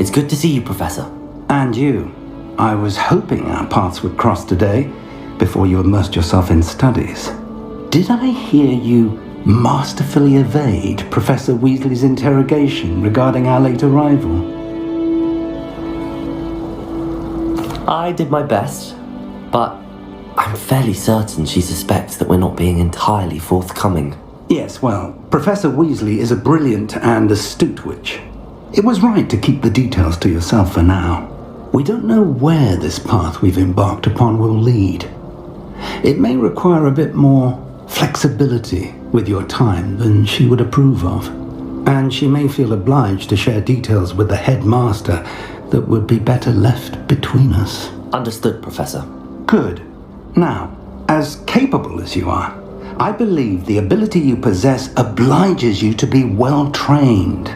It's good to see you, Professor. And you. I was hoping our paths would cross today, before you immersed yourself in studies. Did I hear you masterfully evade Professor Weasley's interrogation regarding our late arrival? I did my best, but I'm fairly certain she suspects that we're not being entirely forthcoming. Yes, well, Professor Weasley is a brilliant and astute witch. It was right to keep the details to yourself for now. We don't know where this path we've embarked upon will lead. It may require a bit more flexibility with your time than she would approve of. And she may feel obliged to share details with the headmaster that would be better left between us. Understood, Professor. Good. Now, as capable as you are, I believe the ability you possess obliges you to be well trained.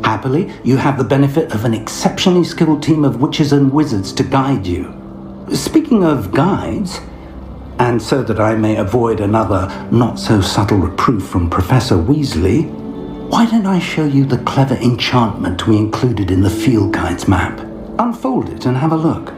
Happily, you have the benefit of an exceptionally skilled team of witches and wizards to guide you. Speaking of guides, and so that I may avoid another not-so-subtle reproof from Professor Weasley, why don't I show you the clever enchantment we included in the field guide's map? Unfold it and have a look.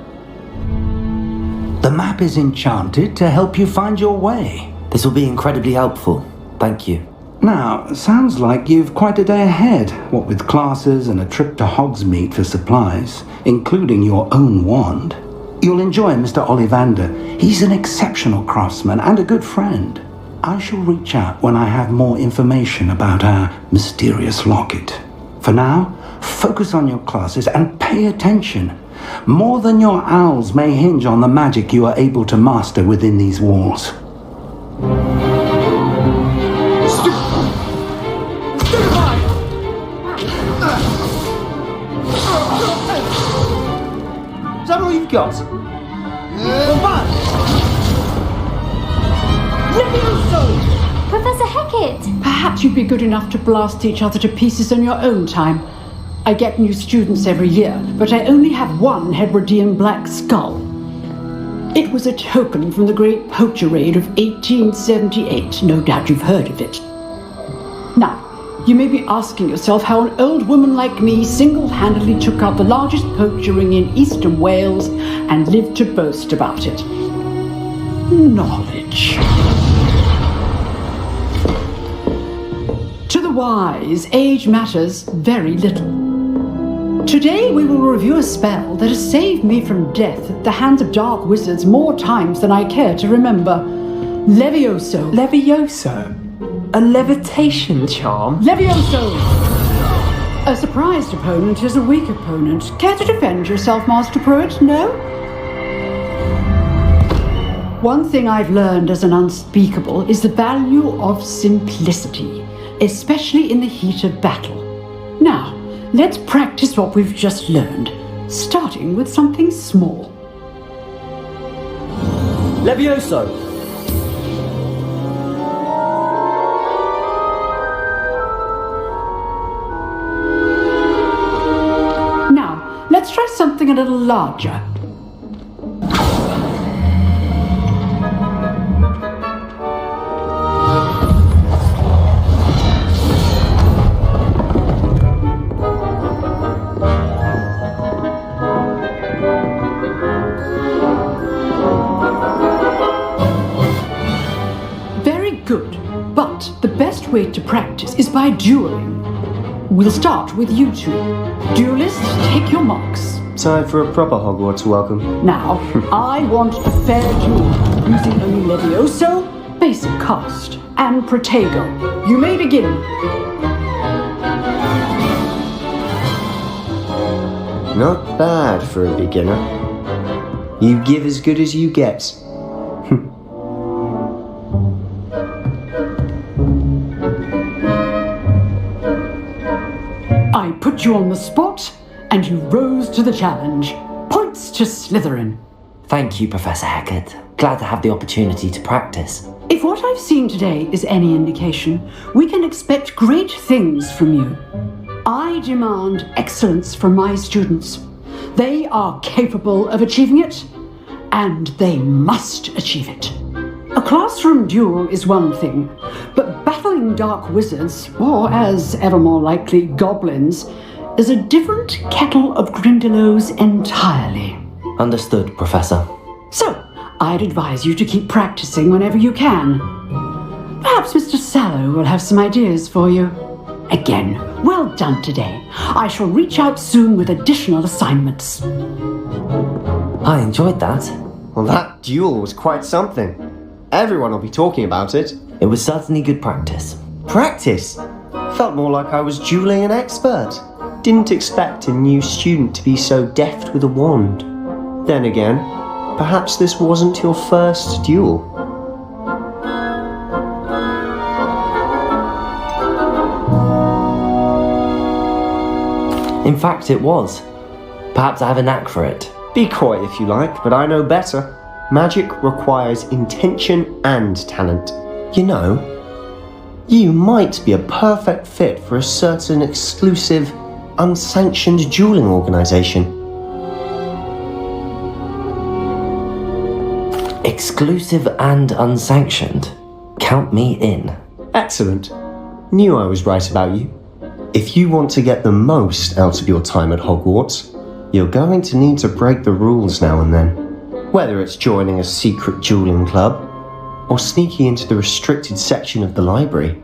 The map is enchanted to help you find your way. This will be incredibly helpful. Thank you. Now, sounds like you've quite a day ahead, what with classes and a trip to Hogsmeade for supplies, including your own wand. You'll enjoy Mr. Ollivander. He's an exceptional craftsman and a good friend. I shall reach out when I have more information about our mysterious locket. For now, focus on your classes and pay attention. More than your owls may hinge on the magic you are able to master within these walls. Is that all you've got? Professor Hecat! Perhaps you'd be good enough to blast each other to pieces on your own time. I get new students every year, but I only have one Hebridean black skull. It was a token from the Great Poacher Raid of 1878. No doubt you've heard of it. Now, you may be asking yourself how an old woman like me single-handedly took out the largest poacher ring in eastern Wales and lived to boast about it. Knowledge. To the wise, age matters very little. Today we will review a spell that has saved me from death at the hands of dark wizards more times than I care to remember. Levioso. Levioso? A levitation charm? Levioso! A surprised opponent is a weak opponent. Care to defend yourself, Master Pruitt? No? One thing I've learned as an unspeakable is the value of simplicity, especially in the heat of battle. Now, let's practice what we've just learned, starting with something small. Levioso! Now, let's try something a little larger. The best way to practice is by dueling. We'll start with you two. Duelists, take your marks. Time for a proper Hogwarts welcome. Now, I want a fair duel, using only Levioso, basic cast, and Protego. You may begin. Not bad for a beginner. You give as good as you get. I put you on the spot, and you rose to the challenge. Points to Slytherin. Thank you, Professor Hecat. Glad to have the opportunity to practice. If what I've seen today is any indication, we can expect great things from you. I demand excellence from my students. They are capable of achieving it, and they must achieve it. A classroom duel is one thing, but battling dark wizards, or as ever more likely, goblins, is a different kettle of Grindylows entirely. Understood, Professor. So, I'd advise you to keep practicing whenever you can. Perhaps Mr. Sallow will have some ideas for you. Again, well done today. I shall reach out soon with additional assignments. I enjoyed that. Well, that duel was quite something. Everyone will be talking about it. It was certainly good practice. Practice? Felt more like I was dueling an expert. Didn't expect a new student to be so deft with a wand. Then again, perhaps this wasn't your first duel. In fact, it was. Perhaps I have a knack for it. Be coy if you like, but I know better. Magic requires intention and talent. You know, you might be a perfect fit for a certain exclusive, unsanctioned dueling organization. Exclusive and unsanctioned. Count me in. Excellent. Knew I was right about you. If you want to get the most out of your time at Hogwarts, you're going to need to break the rules now and then. Whether it's joining a secret dueling club, or sneaking into the restricted section of the library,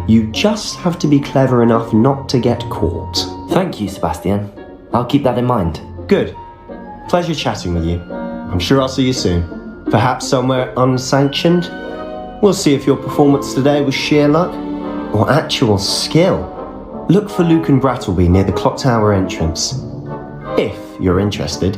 you just have to be clever enough not to get caught. Thank you, Sebastian. I'll keep that in mind. Good. Pleasure chatting with you. I'm sure I'll see you soon. Perhaps somewhere unsanctioned? We'll see if your performance today was sheer luck, or actual skill. Look for Luke and Brattleby near the clock tower entrance. If you're interested.